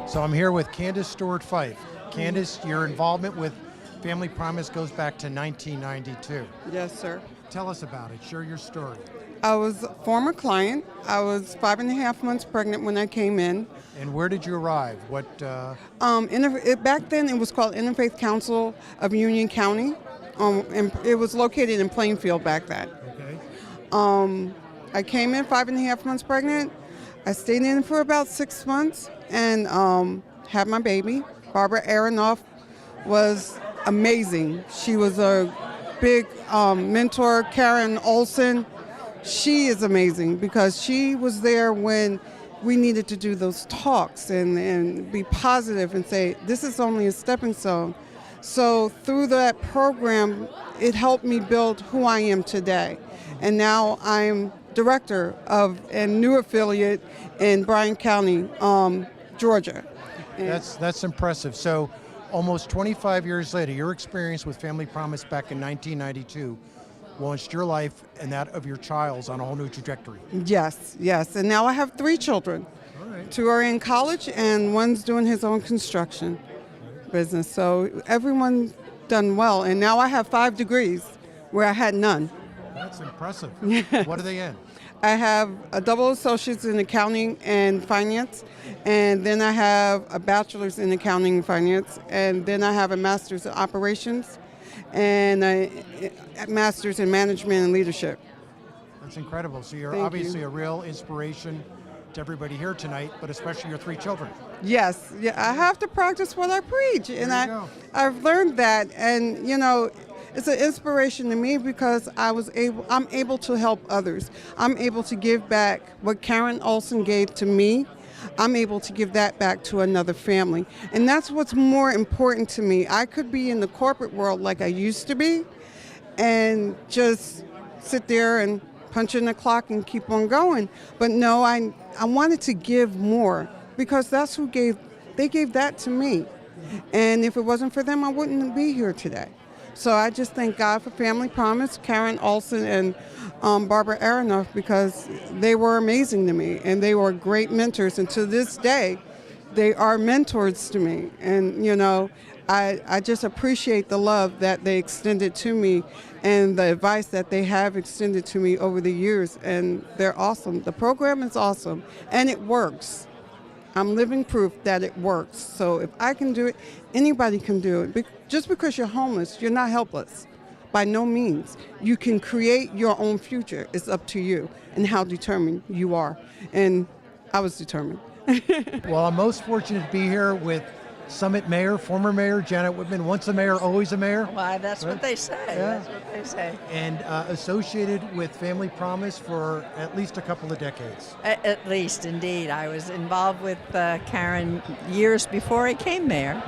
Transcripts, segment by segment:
So I'm here with Candace Stewart-Fife. Candace, your involvement with Family Promise goes back to 1992. Yes, sir. Tell us about it. Share your story. I was a former client. I was 5.5 months pregnant when I came in. And where did you arrive? What? Back then, it was called Interfaith Council of Union County. And it was located in Plainfield back then. Okay. I came in 5.5 months pregnant. I stayed in for about 6 months and had my baby. Barbara Aronoff was amazing. She was a big mentor. Karen Olson, she is amazing because she was there when we needed to do those talks and be positive and say, this is only a stepping stone. So through that program, it helped me build who I am today. And now I'm director of a new affiliate in Bryan County, Georgia. That's impressive. So almost 25 years later, your experience with Family Promise back in 1992 launched your life and that of your child's on a whole new trajectory. Yes. And now I have 3 children. All right. 2 are in college and one's doing his own construction business. So everyone's done well. And now I have 5 degrees where I had none. That's impressive. What are they in? I have a double associate's in accounting and finance, and then I have a bachelor's in accounting and finance, and then I have a master's in operations and a master's in management and leadership. That's incredible. So you're Thank obviously you. a real inspiration to everybody here tonight, but especially your 3 children. Yes, I have to practice what I preach, and There you go. I've learned that, and it's an inspiration to me because I'm able to help others. I'm able to give back what Karen Olson gave to me. I'm able to give that back to another family. And that's what's more important to me. I could be in the corporate world like I used to be and just sit there and punch in the clock and keep on going. But no, I wanted to give more because that's they gave that to me. And if it wasn't for them, I wouldn't be here today. So I just thank God for Family Promise, Karen Olson, and Barbara Aronoff because they were amazing to me and they were great mentors. And to this day, they are mentors to me. And, I just appreciate the love that they extended to me and the advice that they have extended to me over the years. And they're awesome. The program is awesome and it works. I'm living proof that it works. So if I can do it, anybody can do it. Just because you're homeless, you're not helpless. By no means. You can create your own future. It's up to you and how determined you are. And I was determined. Well, I'm most fortunate to be here with Summit Mayor, former Mayor Janet Whitman, once a mayor, always a mayor. Why, that's Right? what they say. Yeah. That's what they say. And associated with Family Promise for at least a couple of decades. At least, indeed. I was involved with Karen years before I came mayor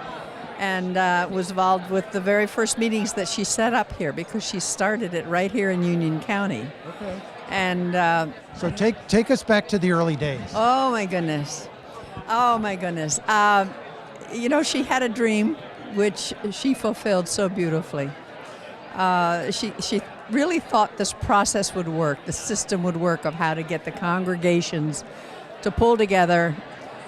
and was involved with the very first meetings that she set up here because she started it right here in Union County. Okay. And So take us back to the early days. oh my goodness. She had a dream which she fulfilled so beautifully. She really thought this process would work, the system would work of how to get the congregations to pull together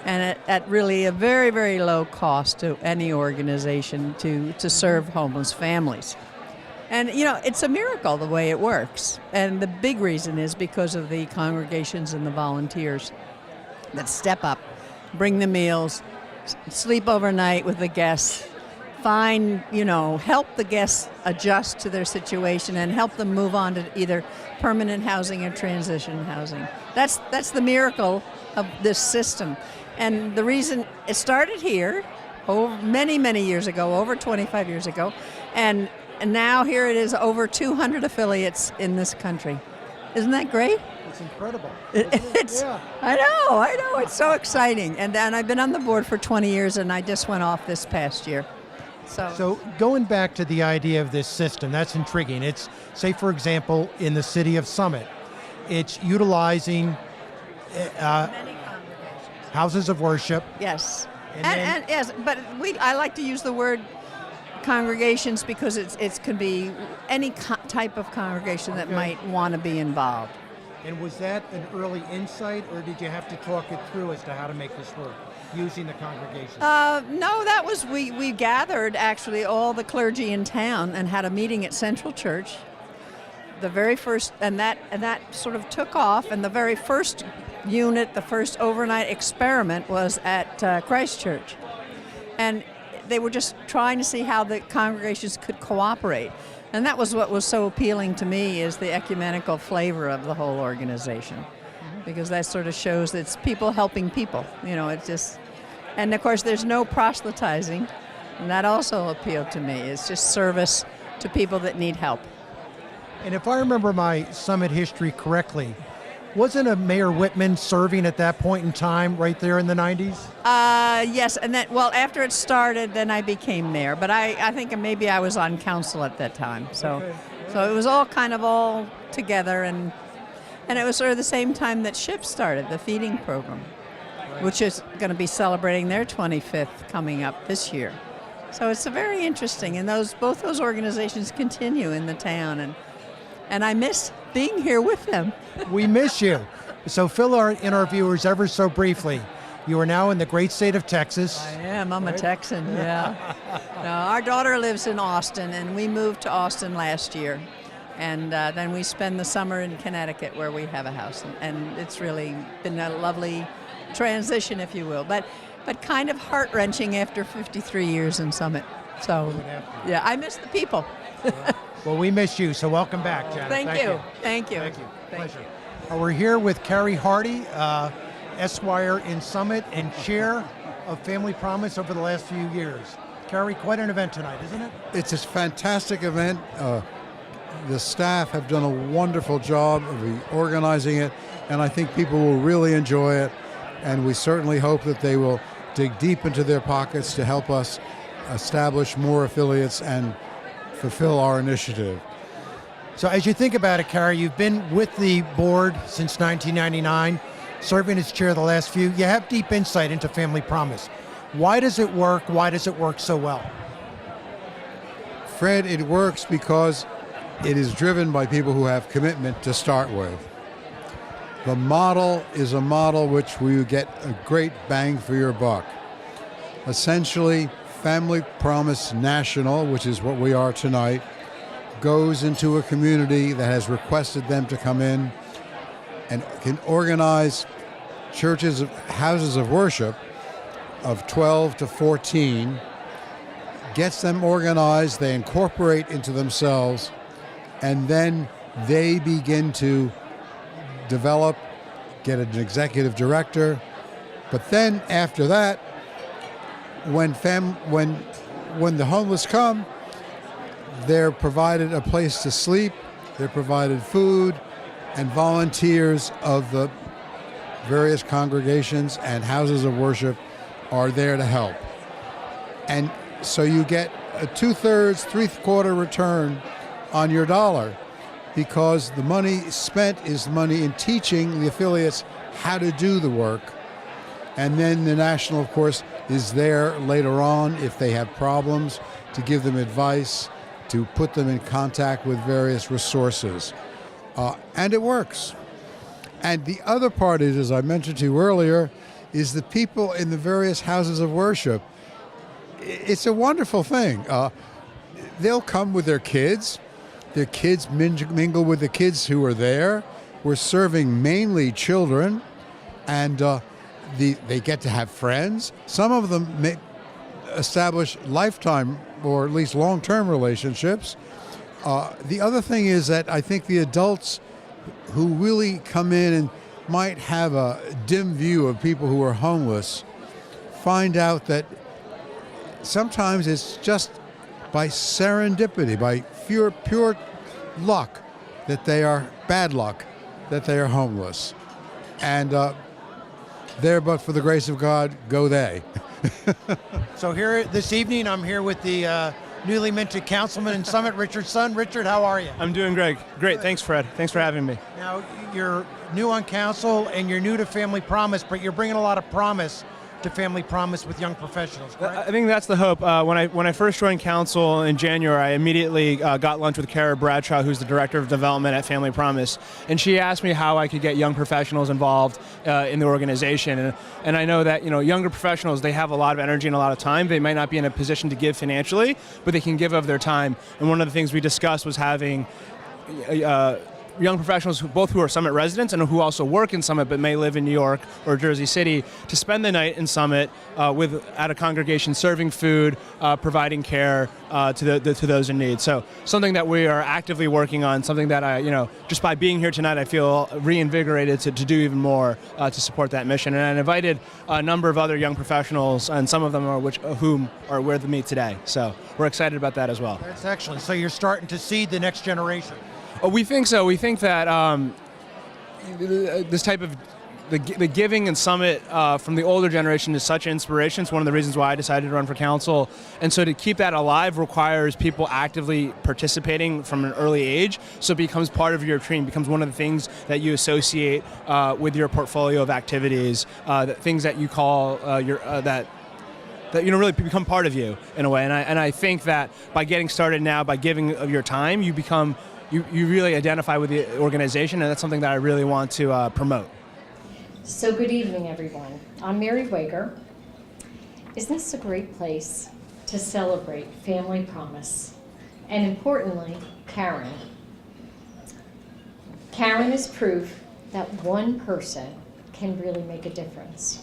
and at really a very, very low cost to any organization to serve homeless families. And, it's a miracle the way it works. And the big reason is because of the congregations and the volunteers that step up, bring the meals, sleep overnight with the guests, help the guests adjust to their situation and help them move on to either permanent housing or transition housing. That's the miracle of this system. And the reason it started here many, many years ago, over 25 years ago, and now here it is over 200 affiliates in this country. Isn't that great? It's incredible. Yeah. I know. It's so exciting. And I've been on the board for 20 years, and I just went off this past year. So going back to the idea of this system, that's intriguing. It's, say, for example, in the city of Summit, it's utilizing Many congregations. houses of worship. Yes. And yes, but I like to use the word congregations because it can be any type of congregation that might want to be involved. And was that an early insight, or did you have to talk it through as to how to make this work? using the congregation? No, that was, we gathered actually all the clergy in town and had a meeting at Central Church. The very first, and that sort of took off, and the very first unit, the first overnight experiment was at Christ Church. And they were just trying to see how the congregations could cooperate. And that was what was so appealing to me, is the ecumenical flavor of the whole organization. Because that sort of shows that it's people helping people. You know, it's just, and of course there's no proselytizing, and that also appealed to me. It's just service to people that need help. And if I remember my Summit history correctly, wasn't a Mayor Whitman serving at that point in time right there in the 90s? Yes, and then, well, after it started, then I became mayor. But I think maybe I was on council at that time. So, Okay. So it was all kind of all together, and it was sort of the same time that SHIP started, the feeding program, which is going to be celebrating their 25th coming up this year. So it's a very interesting, and both those organizations continue in the town, and I miss being here with them. We miss you. So fill in our viewers ever so briefly. You are now in the great state of Texas. I am. I'm a Texan, yeah. No, our daughter lives in Austin, and we moved to Austin last year. And then we spend the summer in Connecticut, where we have a house. And it's really been a lovely transition, if you will. But kind of heart-wrenching after 53 years in Summit. So, yeah, I miss the people. Well, we miss you, so welcome back, Janet. Thank you. Thank you. Thank you. Thank Pleasure. you. We're here with Carrie Hardy, Esquire in Summit and chair of Family Promise over the last few years. Carrie, quite an event tonight, isn't it? It's a fantastic event. The staff have done a wonderful job of organizing it, and I think people will really enjoy it. And we certainly hope that they will dig deep into their pockets to help us establish more affiliates and fulfill our initiative. So as you think about it, Carrie, you've been with the board since 1999, serving as chair the last few. You have deep insight into Family Promise. Why does it work? Why does it work so well? Fred, it works because it is driven by people who have commitment to start with. The model is a model which we get a great bang for your buck. Essentially, Family Promise National, which is what we are tonight, goes into a community that has requested them to come in and can organize houses of worship of 12 to 14, gets them organized, they incorporate into themselves, and then they begin to develop, get an executive director. But then after that, when the homeless come, they're provided a place to sleep, they're provided food, and volunteers of the various congregations and houses of worship are there to help. And so you get a 2/3, 3/4 return on your dollar, because the money spent is money in teaching the affiliates how to do the work. And then the national, of course, is there later on if they have problems, to give them advice, to put them in contact with various resources. And it works. And the other part is, as I mentioned to you earlier, is the people in the various houses of worship. It's a wonderful thing. They'll come with their kids mingle with the kids who are there. We're serving mainly children, and they get to have friends. Some of them may establish lifetime or at least long-term relationships. The other thing is that I think the adults who really come in and might have a dim view of people who are homeless find out that sometimes it's just by serendipity, by pure luck, that they are bad luck, that they are homeless. And there, but for the grace of God, go they. So here this evening, I'm here with the newly minted councilman in Summit, Richard Sun. Richard, how are you? I'm doing great. Great. Thanks, Fred. Thanks for having me. Now, you're new on council and you're new to Family Promise, but you're bringing a lot of promise to Family Promise with young professionals, correct? I think that's the hope. When I first joined council in January, I immediately got lunch with Kara Bradshaw, who's the Director of Development at Family Promise, and she asked me how I could get young professionals involved in the organization. And I know that younger professionals, they have a lot of energy and a lot of time. They might not be in a position to give financially, but they can give of their time. And one of the things we discussed was having young professionals who are Summit residents and who also work in Summit but may live in New York or Jersey City to spend the night in Summit at a congregation, serving food, providing care to those in need. So something that we are actively working on, something that just by being here tonight, I feel reinvigorated to do even more to support that mission. And I invited a number of other young professionals, and some of them whom are with me today. So we're excited about that as well. That's excellent. So you're starting to seed the next generation. Oh, we think so. We think that this type of the giving and Summit from the older generation is such inspiration. It's one of the reasons why I decided to run for council. And so to keep that alive requires people actively participating from an early age. So it becomes part of your team, becomes one of the things that you associate with your portfolio of activities, things that you call that really become part of you in a way. And I think that by getting started now, by giving of your time, you really identify with the organization, and that's something that I really want to promote. So good evening, everyone. I'm Mary Wager. Isn't this a great place to celebrate Family Promise? And importantly, Karen. Karen is proof that one person can really make a difference.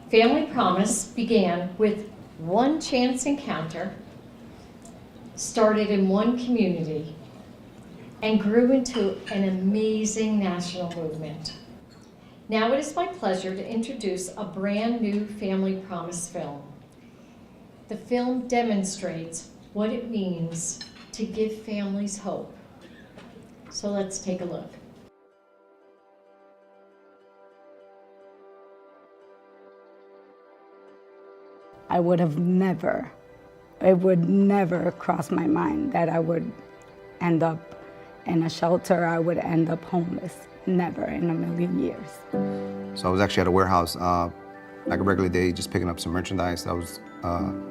Family Promise began with one chance encounter, started in one community, and grew into an amazing national movement. Now it is my pleasure to introduce a brand new Family Promise film. The film demonstrates what it means to give families hope. So let's take a look. It would never cross my mind that I would end up in a shelter, I would end up homeless. Never in a million years. So I was actually at a warehouse, like a regular day, just picking up some merchandise that I was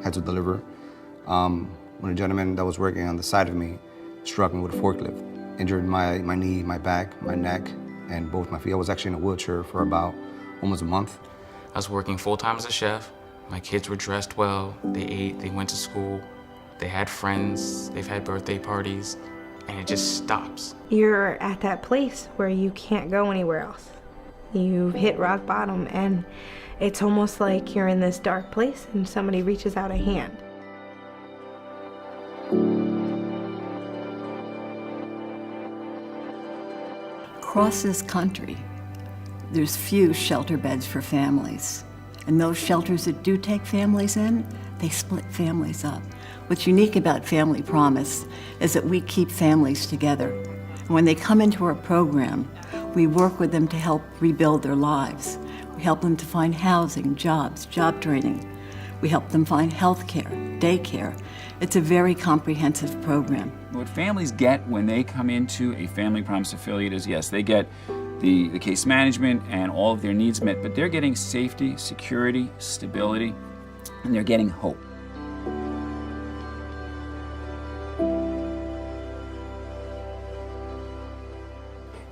had to deliver. When a gentleman that was working on the side of me struck me with a forklift, injured my knee, my back, my neck, and both my feet. I was actually in a wheelchair for about almost a month. I was working full-time as a chef. My kids were dressed well, they ate, they went to school, they had friends, they've had birthday parties, and it just stops. You're at that place where you can't go anywhere else. You've hit rock bottom, and it's almost like you're in this dark place and somebody reaches out a hand. Across this country, there's few shelter beds for families. And those shelters that do take families in, they split families up. What's unique about Family Promise is that we keep families together. And when they come into our program, we work with them to help rebuild their lives. We help them to find housing, jobs, job training. We help them find health care, daycare. It's a very comprehensive program. What families get when they come into a Family Promise affiliate is, yes, they get the case management and all of their needs met, but they're getting safety, security, stability, and they're getting hope.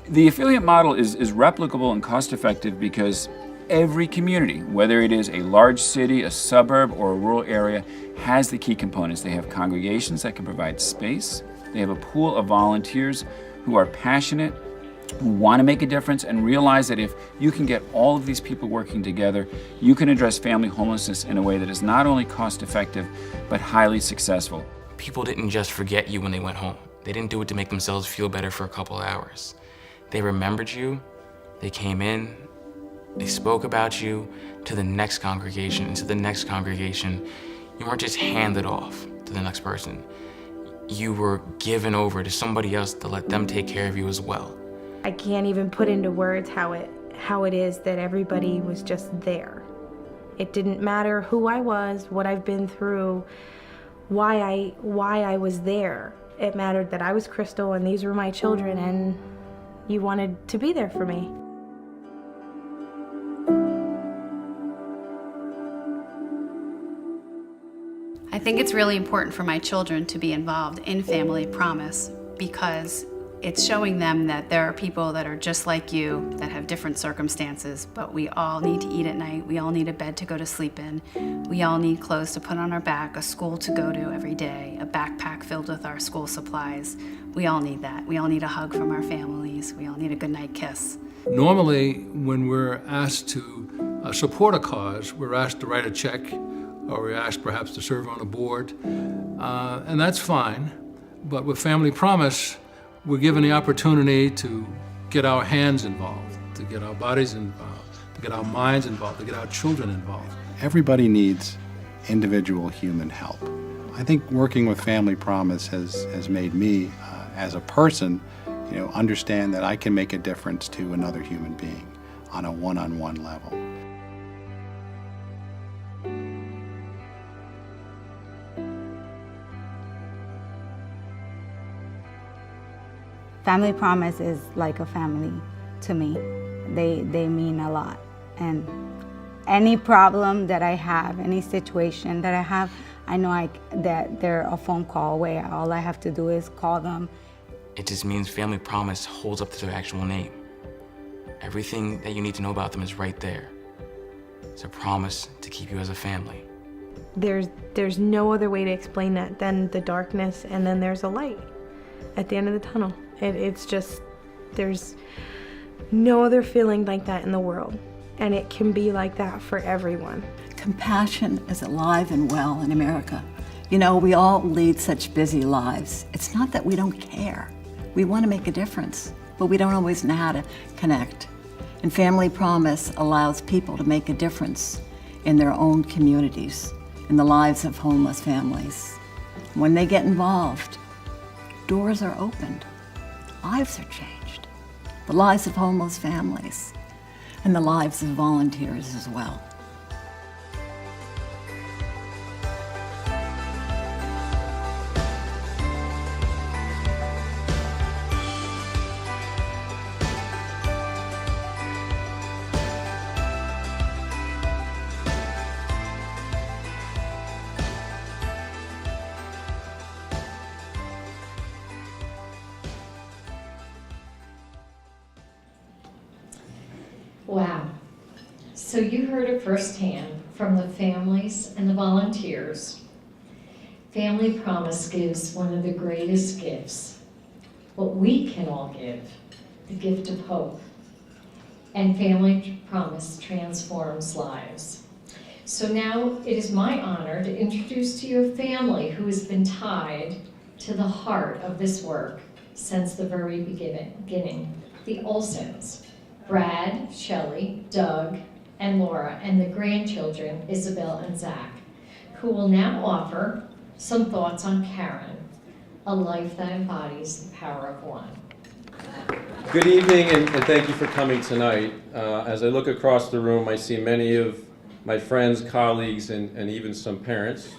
The affiliate model is replicable and cost-effective because every community, whether it is a large city, a suburb, or a rural area, has the key components. They have congregations that can provide space. They have a pool of volunteers who are passionate, who want to make a difference, and realize that if you can get all of these people working together, you can address family homelessness in a way that is not only cost-effective, but highly successful. People didn't just forget you when they went home. They didn't do it to make themselves feel better for a couple hours. They remembered you, they came in, they spoke about you to the next congregation, and to the next congregation. You weren't just handed off to the next person. You were given over to somebody else to let them take care of you as well. I can't even put into words how it is that everybody was just there. It didn't matter who I was, what I've been through, why I was there. It mattered that I was Crystal and these were my children, and you wanted to be there for me. think it's really important for my children to be involved in Family Promise because it's showing them that there are people that are just like you that have different circumstances, but we all need to eat at night. We all need a bed to go to sleep in. We all need clothes to put on our back, a school to go to every day, a backpack filled with our school supplies. We all need that. We all need a hug from our families. We all need a goodnight kiss. Normally, when we're asked to support a cause, we're asked to write a check, or we're asked perhaps to serve on a board, and that's fine. But with Family Promise, we're given the opportunity to get our hands involved, to get our bodies involved, to get our minds involved, to get our children involved. Everybody needs individual human help. I think working with Family Promise has made me, as a person, understand that I can make a difference to another human being on a one-on-one level. Family Promise is like a family to me. They mean a lot. And any problem that I have, any situation that I have, I know that they're a phone call away. All I have to do is call them. It just means Family Promise holds up to their actual name. Everything that you need to know about them is right there. It's a promise to keep you as a family. There's no other way to explain that than the darkness, and then there's a light at the end of the tunnel. It's just, there's no other feeling like that in the world. And it can be like that for everyone. Compassion is alive and well in America. We all lead such busy lives. It's not that we don't care. We want to make a difference, but we don't always know how to connect. And Family Promise allows people to make a difference in their own communities, in the lives of homeless families. When they get involved, doors are opened. Lives are changed. The lives of homeless families and the lives of volunteers as well. Wow. So you heard it firsthand from the families and the volunteers. Family Promise gives one of the greatest gifts, what we can all give, the gift of hope. And Family Promise transforms lives. So now it is my honor to introduce to you a family who has been tied to the heart of this work since the very beginning, the Olsons. Brad, Shelley, Doug, and Laura, and the grandchildren, Isabel and Zach, who will now offer some thoughts on Karen, a life that embodies the power of one. Good evening, and thank you for coming tonight. As I look across the room, I see many of my friends, colleagues, and even some parents,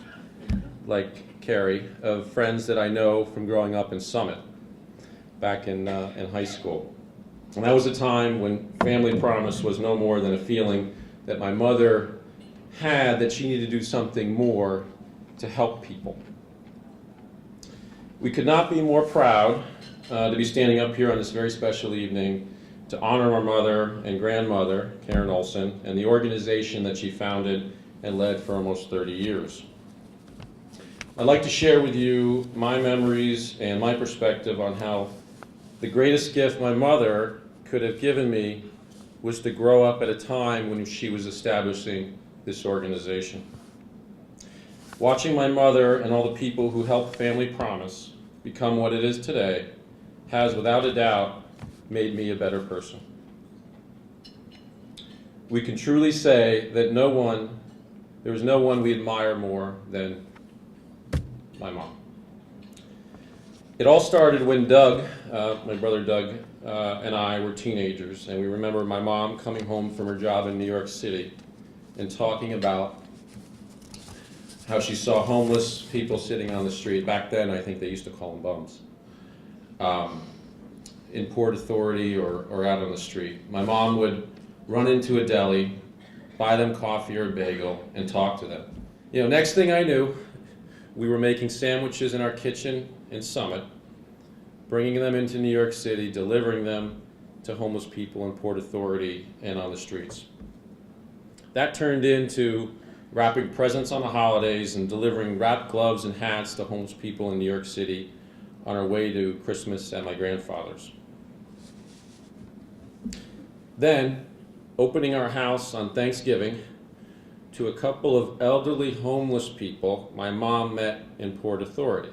like Carrie, of friends that I know from growing up in Summit, back in high school. And that was a time when Family Promise was no more than a feeling that my mother had that she needed to do something more to help people. We could not be more proud to be standing up here on this very special evening to honor our mother and grandmother, Karen Olson, and the organization that she founded and led for almost 30 years. I'd like to share with you my memories and my perspective on how the greatest gift my mother could have given me was to grow up at a time when she was establishing this organization. Watching my mother and all the people who helped Family Promise become what it is today has, without a doubt, made me a better person. We can truly say that there was no one we admire more than my mom. It all started when Doug, my brother Doug, and I were teenagers, and we remember my mom coming home from her job in New York City and talking about how she saw homeless people sitting on the street. Back then, I think they used to call them bums, in Port Authority or out on the street. My mom would run into a deli, buy them coffee or a bagel, and talk to them. Next thing I knew, We were making sandwiches in our kitchen in Summit, bringing them into New York City, delivering them to homeless people in Port Authority and on the streets. That turned into wrapping presents on the holidays and delivering wrapped gloves and hats to homeless people in New York City on our way to Christmas at my grandfather's. Then, opening our house on Thanksgiving to a couple of elderly homeless people my mom met in Port Authority.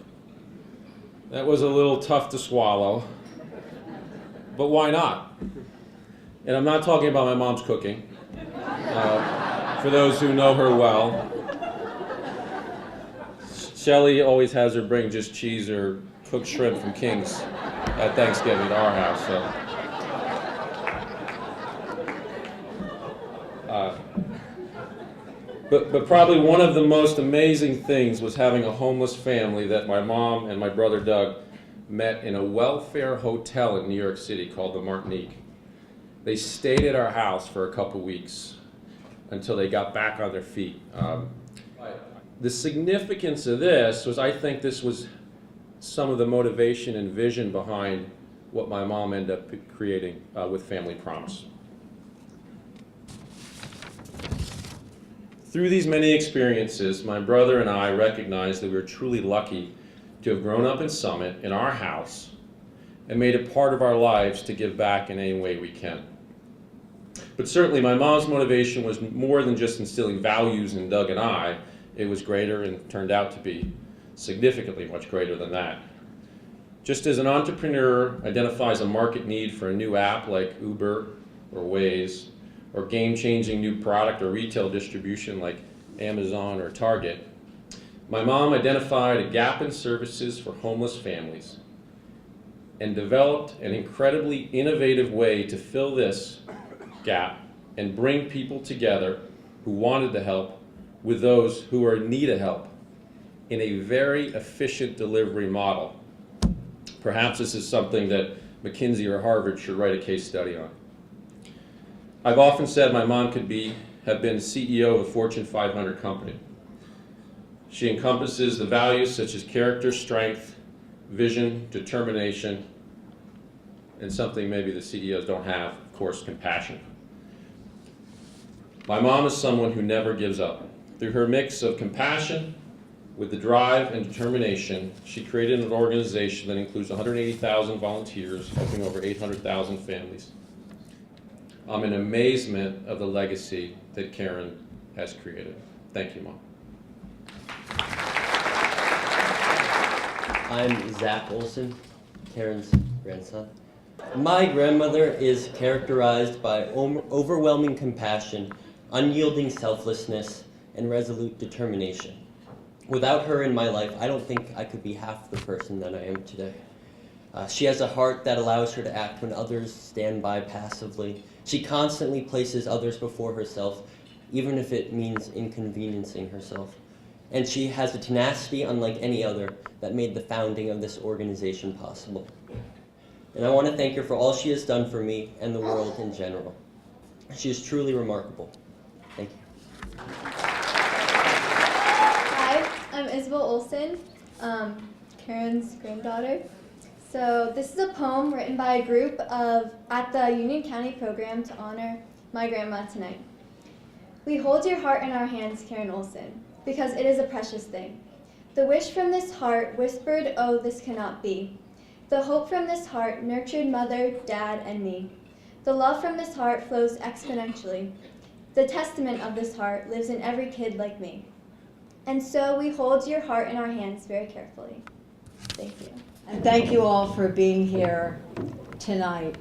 That was a little tough to swallow, but why not? And I'm not talking about my mom's cooking. For those who know her well, Shelley always has her bring just cheese or cooked shrimp from King's at Thanksgiving to our house. So. But probably one of the most amazing things was having a homeless family that my mom and my brother Doug met in a welfare hotel in New York City called the Martinique. They stayed at our house for a couple weeks until they got back on their feet. The significance of this was, I think this was some of the motivation and vision behind what my mom ended up creating with Family Promise. Through these many experiences, my brother and I recognized that we were truly lucky to have grown up in Summit, in our house, and made it part of our lives to give back in any way we can. But certainly my mom's motivation was more than just instilling values in Doug and I. It was greater and turned out to be significantly much greater than that. Just as an entrepreneur identifies a market need for a new app like Uber or Waze, or game-changing new product or retail distribution like Amazon or Target, my mom identified a gap in services for homeless families and developed an incredibly innovative way to fill this gap and bring people together who wanted the help with those who are in need of help in a very efficient delivery model. Perhaps this is something that McKinsey or Harvard should write a case study on. I've often said my mom could have been CEO of a Fortune 500 company. She encompasses the values such as character, strength, vision, determination, and something maybe the CEOs don't have, of course, compassion. My mom is someone who never gives up. Through her mix of compassion with the drive and determination, she created an organization that includes 180,000 volunteers, helping over 800,000 families. I'm in amazement of the legacy that Karen has created. Thank you, Mom. I'm Zach Olson, Karen's grandson. My grandmother is characterized by overwhelming compassion, unyielding selflessness, and resolute determination. Without her in my life, I don't think I could be half the person that I am today. She has a heart that allows her to act when others stand by passively. She constantly places others before herself, even if it means inconveniencing herself. And she has a tenacity unlike any other that made the founding of this organization possible. And I want to thank her for all she has done for me and the world in general. She is truly remarkable. Thank you. Hi, I'm Isabel Olson, Karen's granddaughter. So this is a poem written by a group at the Union County program to honor my grandma tonight. We hold your heart in our hands, Karen Olson, because it is a precious thing. The wish from this heart whispered, oh, this cannot be. The hope from this heart nurtured mother, dad, and me. The love from this heart flows exponentially. The testament of this heart lives in every kid like me. And so we hold your heart in our hands very carefully. Thank you. And thank you all for being here tonight.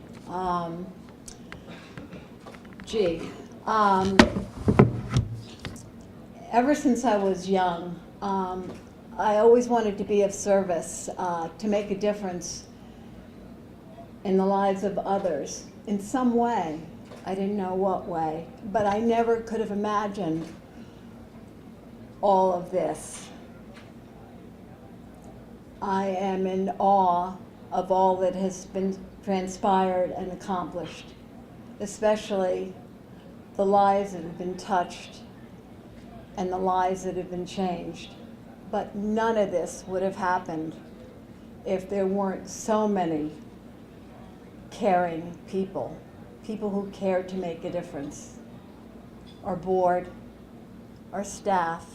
Ever since I was young, I always wanted to be of service, to make a difference in the lives of others in some way. I didn't know what way, but I never could have imagined all of this. I am in awe of all that has been transpired and accomplished, especially the lives that have been touched and the lives that have been changed. But none of this would have happened if there weren't so many caring people, people who cared to make a difference. Our board, our staff,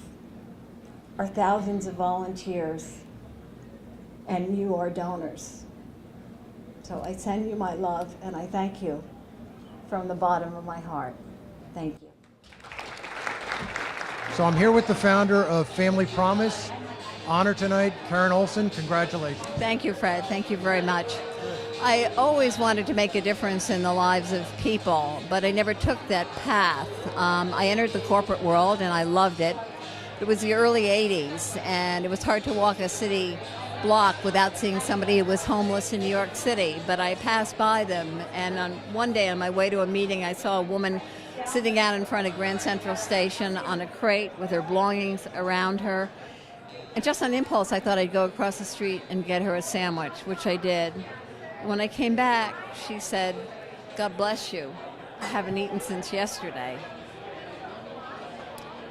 our thousands of volunteers, and you, our donors. So I send you my love, and I thank you from the bottom of my heart. Thank you. So I'm here with the founder of Family Promise. Honor tonight, Karen Olson. Congratulations. Thank you, Fred. Thank you very much. I always wanted to make a difference in the lives of people, but I never took that path. I entered the corporate world and I loved it. It was the early 80s, and it was hard to walk a city block without seeing somebody who was homeless in New York City. But I passed by them, and one day on my way to a meeting, I saw a woman sitting out in front of Grand Central Station on a crate with her belongings around her. And just on impulse, I thought I'd go across the street and get her a sandwich, which I did. When I came back, she said, "God bless you. I haven't eaten since yesterday."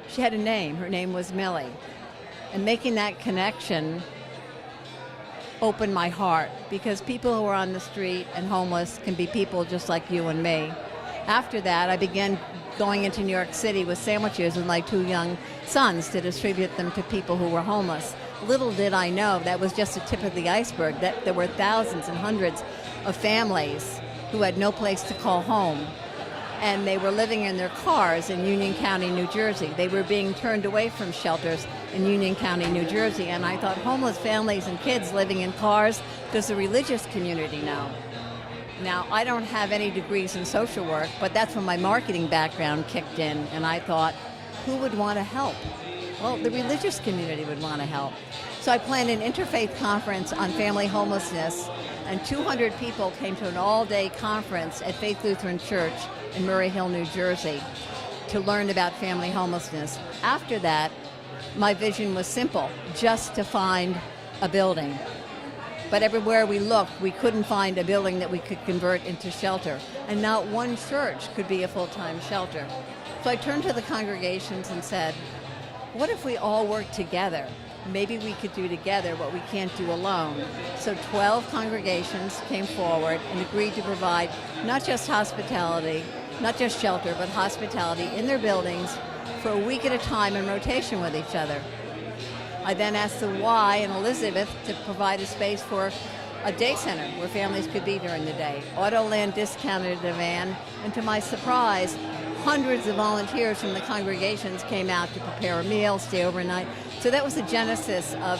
She had a name. Her name was Millie. And making that connection opened my heart, because people who are on the street and homeless can be people just like you and me. After that, I began going into New York City with sandwiches with my 2 young sons to distribute them to people who were homeless. Little did I know that was just the tip of the iceberg, that there were thousands and hundreds of families who had no place to call home. And they were living in their cars in Union County, New Jersey. They were being turned away from shelters in Union County, New Jersey. And I thought, homeless families and kids living in cars, does the religious community know? Now, I don't have any degrees in social work, but that's when my marketing background kicked in, and I thought, who would want to help? Well, the religious community would want to help. So I planned an interfaith conference on family homelessness, and 200 people came to an all-day conference at Faith Lutheran Church in Murray Hill, New Jersey, to learn about family homelessness. After that, my vision was simple, just to find a building. But everywhere we looked, we couldn't find a building that we could convert into shelter. And not one church could be a full-time shelter. So I turned to the congregations and said, what if we all worked together? Maybe we could do together what we can't do alone. So 12 congregations came forward and agreed to provide not just hospitality, not just shelter, but hospitality in their buildings for a week at a time in rotation with each other. I then asked the Y and Elizabeth to provide a space for a day center where families could be during the day. Autoland discounted a van, and to my surprise, hundreds of volunteers from the congregations came out to prepare a meal, stay overnight. So that was the genesis of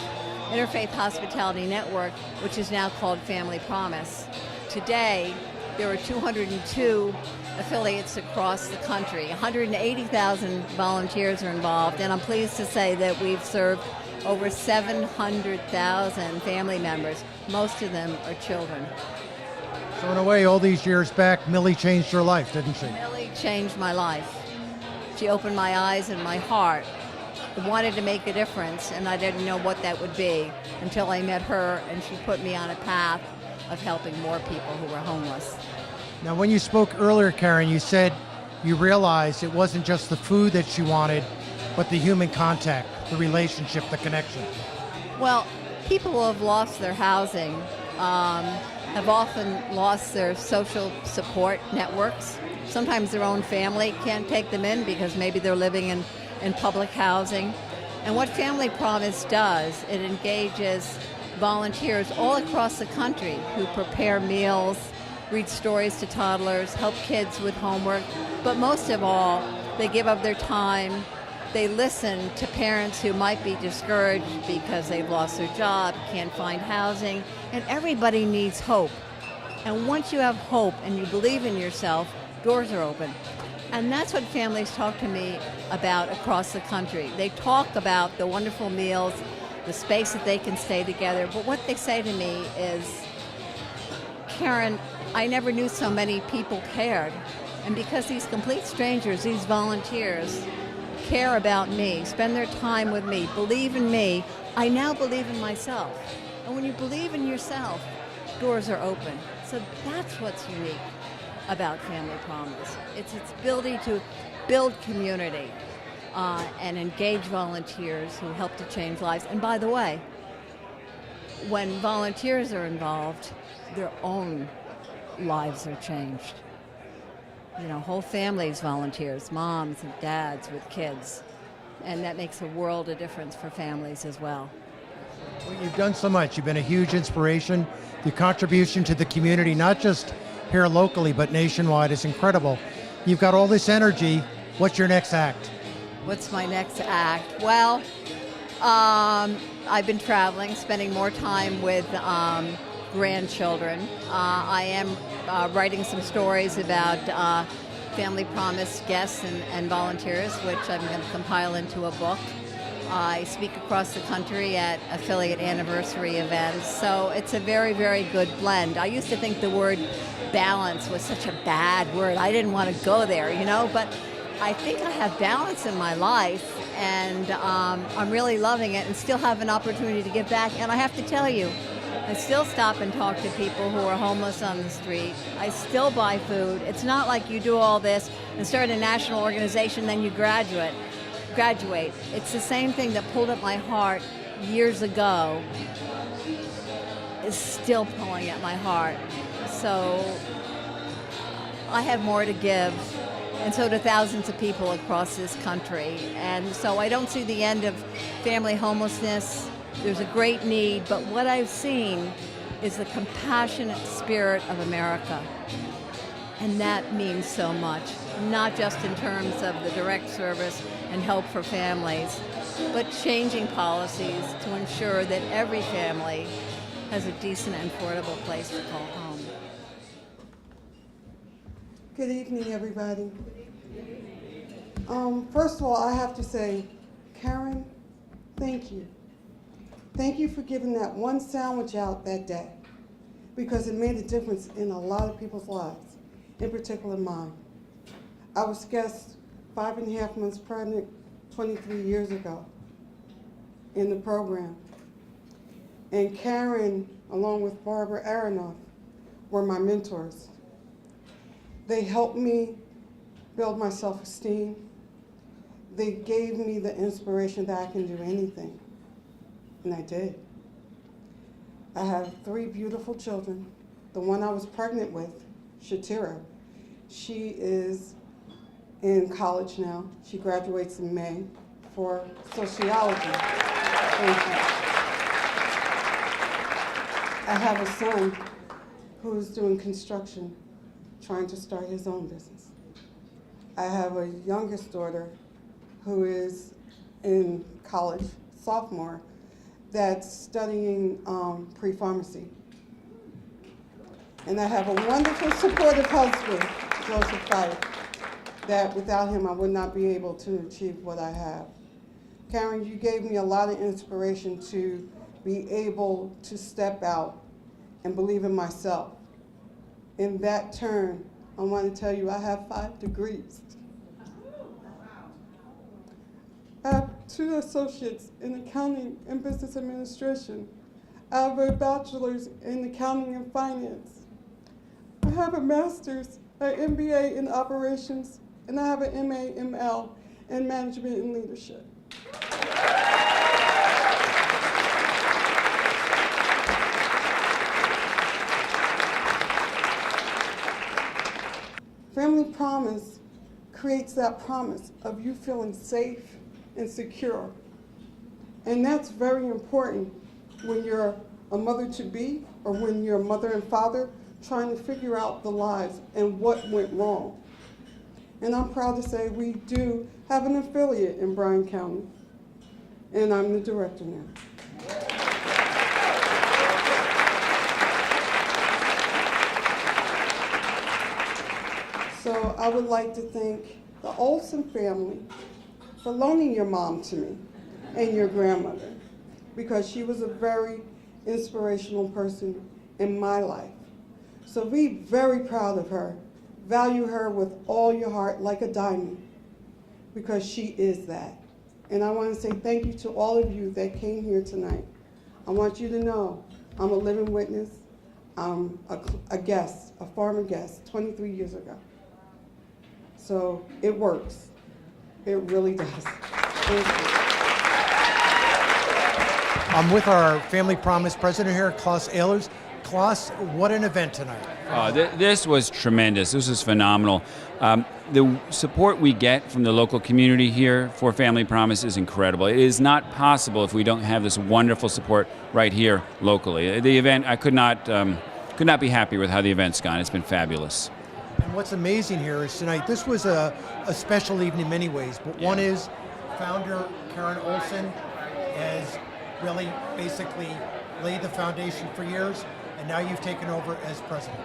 Interfaith Hospitality Network, which is now called Family Promise. Today, there are 202 affiliates across the country. 180,000 volunteers are involved, and I'm pleased to say that we've served over 700,000 family members. Most of them are children. So in a way, all these years back, Millie changed your life, didn't she? Millie changed my life. She opened my eyes and my heart. I wanted to make a difference, and I didn't know what that would be until I met her, and she put me on a path of helping more people who were homeless. Now, when you spoke earlier, Karen, you said you realized it wasn't just the food that she wanted, but the human contact, the relationship, the connection. Well, people who have lost their housing have often lost their social support networks. Sometimes their own family can't take them in because maybe they're living in public housing. And what Family Promise does, it engages volunteers all across the country who prepare meals, read stories to toddlers, help kids with homework, but most of all, they give up their time. They listen to parents who might be discouraged because they've lost their job, can't find housing, and everybody needs hope. And once you have hope and you believe in yourself, doors are open. And that's what families talk to me about across the country. They talk about the wonderful meals, the space that they can stay together, but what they say to me is, Karen, I never knew so many people cared. And because these complete strangers, these volunteers, care about me, spend their time with me, believe in me, I now believe in myself. And when you believe in yourself, doors are open. So that's what's unique about Family Promise. It's its ability to build community. and engage volunteers who help to change lives. And by the way, when volunteers are involved, their own lives are changed. You know, whole families volunteers, moms and dads with kids. And that makes a world of difference for families as well. Well, you've done so much. You've been a huge inspiration. Your contribution to the community, not just here locally, but nationwide, is incredible. You've got all this energy. What's your next act? What's my next act? Well, I've been traveling, spending more time with grandchildren. I am writing some stories about Family Promise guests and volunteers, which I'm going to compile into a book. I speak across the country at affiliate anniversary events, so it's a very, very good blend. I used to think the word balance was such a bad word. I didn't want to go there, you know, but I think I have balance in my life, and I'm really loving it and still have an opportunity to give back. And I have to tell you, I still stop and talk to people who are homeless on the street. I still buy food. It's not like you do all this and start a national organization, then you graduate. It's the same thing that pulled at my heart years ago is still pulling at my heart. So I have more to give, and so do thousands of people across this country. And so I don't see the end of family homelessness. There's a great need, but what I've seen is the compassionate spirit of America. And that means so much, not just in terms of the direct service and help for families, but changing policies to ensure that every family has a decent and affordable place to call home. Good evening, everybody. First of all, I have to say, Karen, thank you. Thank you for giving that one sandwich out that day, because it made a difference in a lot of people's lives, in particular mine. I was guest 5.5 months pregnant 23 years ago in the program. And Karen, along with Barbara Aronoff, were my mentors. They helped me build my self-esteem. They gave me the inspiration that I can do anything, and I did. I have 3 beautiful children. The one I was pregnant with, Shatira, she is in college now. She graduates in May for sociology. Thank you. I have a son who's doing construction, trying to start his own business. I have a youngest daughter who is in college, sophomore, that's studying pre-pharmacy. And I have a wonderful, supportive husband, Joseph Fife, that without him I would not be able to achieve what I have. Karen, you gave me a lot of inspiration to be able to step out and believe in myself. In that turn, I want to tell you I have 5 degrees. I have 2 associates in accounting and business administration. I have a bachelor's in accounting and finance. I have a master's, an MBA in operations, and I have an MA/ML in management and leadership. Family Promise creates that promise of you feeling safe and secure. And that's very important when you're a mother-to-be or when you're a mother and father trying to figure out the lives and what went wrong. And I'm proud to say we do have an affiliate in Bryan County, and I'm the director now. So I would like to thank the Olson family for loaning your mom to me and your grandmother, because she was a very inspirational person in my life. So be very proud of her. Value her with all your heart like a diamond, because she is that. And I want to say thank you to all of you that came here tonight. I want you to know I'm a living witness. I'm a guest, a former guest, 23 years ago. So it works. It really does. Thank you. I'm with our Family Promise president here, Klaus Ehlers. Klaus, what an event tonight. This was tremendous. This was phenomenal. The support we get from the local community here for Family Promise is incredible. It is not possible if we don't have this wonderful support right here locally. The event, I could not be happier with how the event's gone. It's been fabulous. And what's amazing here is tonight, this was a special evening in many ways, but one is Founder Karen Olson has really basically laid the foundation for years, and now you've taken over as president.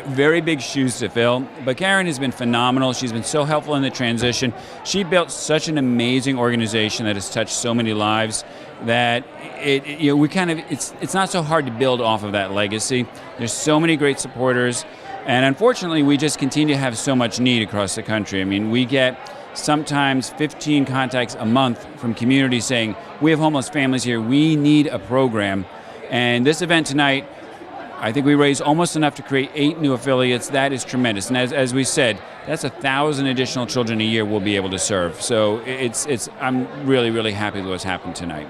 Very big shoes to fill, but Karen has been phenomenal. She's been so helpful in the transition. She built such an amazing organization that has touched so many lives that it's not so hard to build off of that legacy. There's so many great supporters, and unfortunately, we just continue to have so much need across the country. I mean, we get sometimes 15 contacts a month from communities saying, we have homeless families here, we need a program. And this event tonight, I think we raised almost enough to create 8 new affiliates. That is tremendous. And as we said, that's 1,000 additional children a year we'll be able to serve. So I'm really, really happy with what's happened tonight.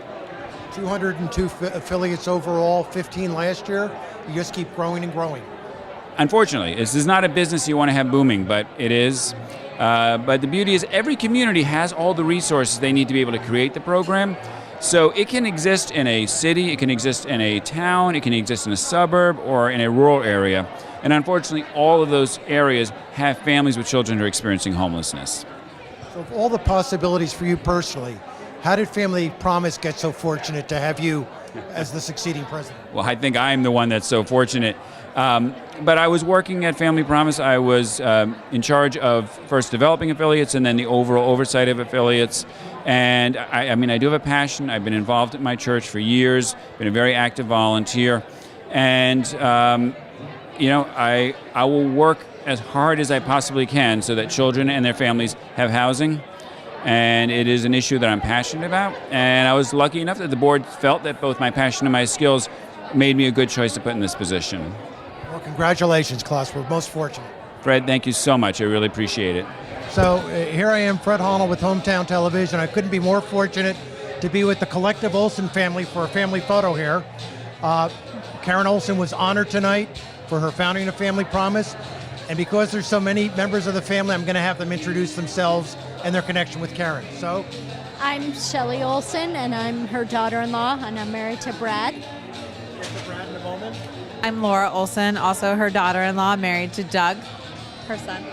202 affiliates overall, 15 last year. You just keep growing and growing. Unfortunately, this is not a business you want to have booming, but it is. But the beauty is every community has all the resources they need to be able to create the program. So it can exist in a city, it can exist in a town, it can exist in a suburb or in a rural area. And unfortunately, all of those areas have families with children who are experiencing homelessness. So of all the possibilities for you personally, how did Family Promise get so fortunate to have you as the succeeding president? Well, I think I'm the one that's so fortunate. But I was working at Family Promise. I was in charge of first developing affiliates and then the overall oversight of affiliates. And I do have a passion. I've been involved at my church for years, been a very active volunteer. And, I will work as hard as I possibly can so that children and their families have housing. And it is an issue that I'm passionate about. And I was lucky enough that the board felt that both my passion and my skills made me a good choice to put in this position. Well, congratulations, Klaus. We're most fortunate. Fred, thank you so much. I really appreciate it. So here I am, Fred Honnell with Hometowne Television. I couldn't be more fortunate to be with the collective Olson family for a family photo here. Karen Olson was honored tonight for her founding of Family Promise. And because there's so many members of the family, I'm going to have them introduce themselves and their connection with Karen. So, I'm Shelley Olson, and I'm her daughter-in-law, and I'm married to Brad. Brad in a moment. I'm Laura Olson, also her daughter-in-law, married to Doug, her son.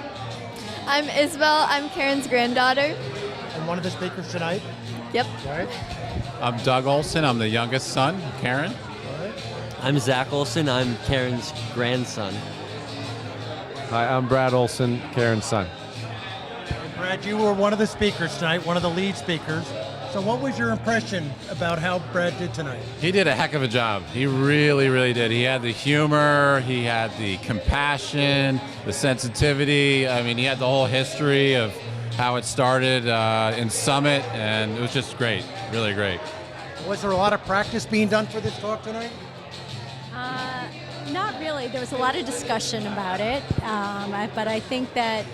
I'm Isabel. I'm Karen's granddaughter. And one of the speakers tonight. Yep. All right. I'm Doug Olson. I'm the youngest son, Karen. All right. I'm Zach Olson. I'm Karen's grandson. Hi, I'm Brad Olson, Karen's son. Brad, you were one of the speakers tonight, one of the lead speakers. So what was your impression about how Brad did tonight? He did a heck of a job. He really, really did. He had the humor, he had the compassion, the sensitivity. I mean, he had the whole history of how it started in Summit, and it was just great, really great. Was there a lot of practice being done for this talk tonight? Not really. There was a lot of discussion about it, but I think that,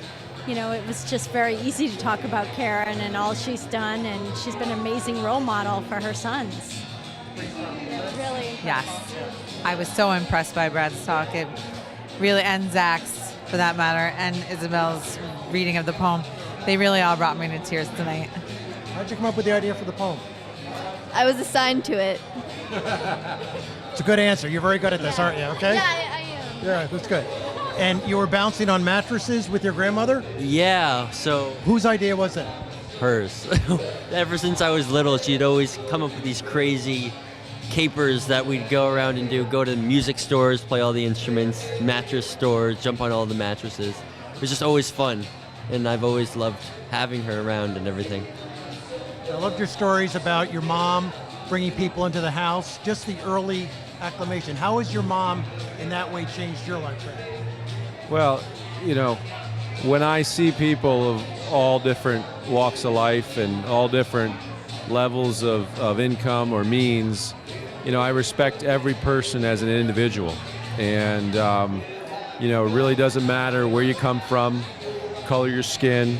it was just very easy to talk about Karen and all she's done, and she's been an amazing role model for her sons. Really impressive. Yes. I was so impressed by Brad's talk. It really, and Zach's, for that matter, and Isabel's reading of the poem. They really all brought me to tears tonight. How'd you come up with the idea for the poem? I was assigned to it. It's a good answer. You're very good at this, aren't you? Okay? Yeah, I am. Yeah, that's good. And you were bouncing on mattresses with your grandmother? Yeah, so... Whose idea was that? Hers. Ever since I was little, she'd always come up with these crazy capers that we'd go around and do. Go to music stores, play all the instruments, mattress stores, jump on all the mattresses. It was just always fun. And I've always loved having her around and everything. I loved your stories about your mom bringing people into the house, just the early acclimation. How has your mom in that way changed your life, Brad? Well, when I see people of all different walks of life and all different levels of income or means, I respect every person as an individual. And, it really doesn't matter where you come from, color your skin,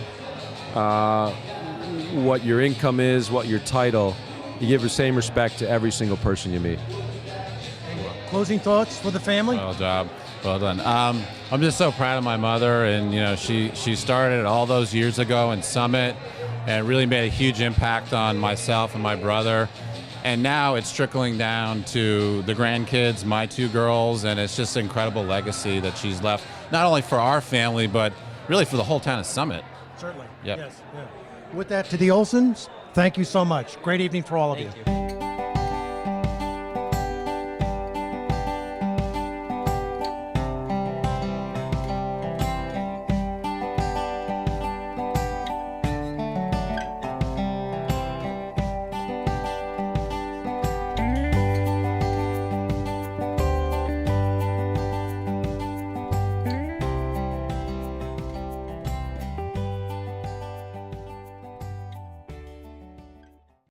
what your income is, what your title. You give the same respect to every single person you meet. Closing thoughts for the family? Well job. Well done. I'm just so proud of my mother, and she started all those years ago in Summit and really made a huge impact on myself and my brother. And now it's trickling down to the grandkids, my 2 girls, and it's just an incredible legacy that she's left, not only for our family, but really for the whole town of Summit. Certainly. Yep. Yes. Yeah. With that, to the Olsons, thank you so much. Great evening for all of you.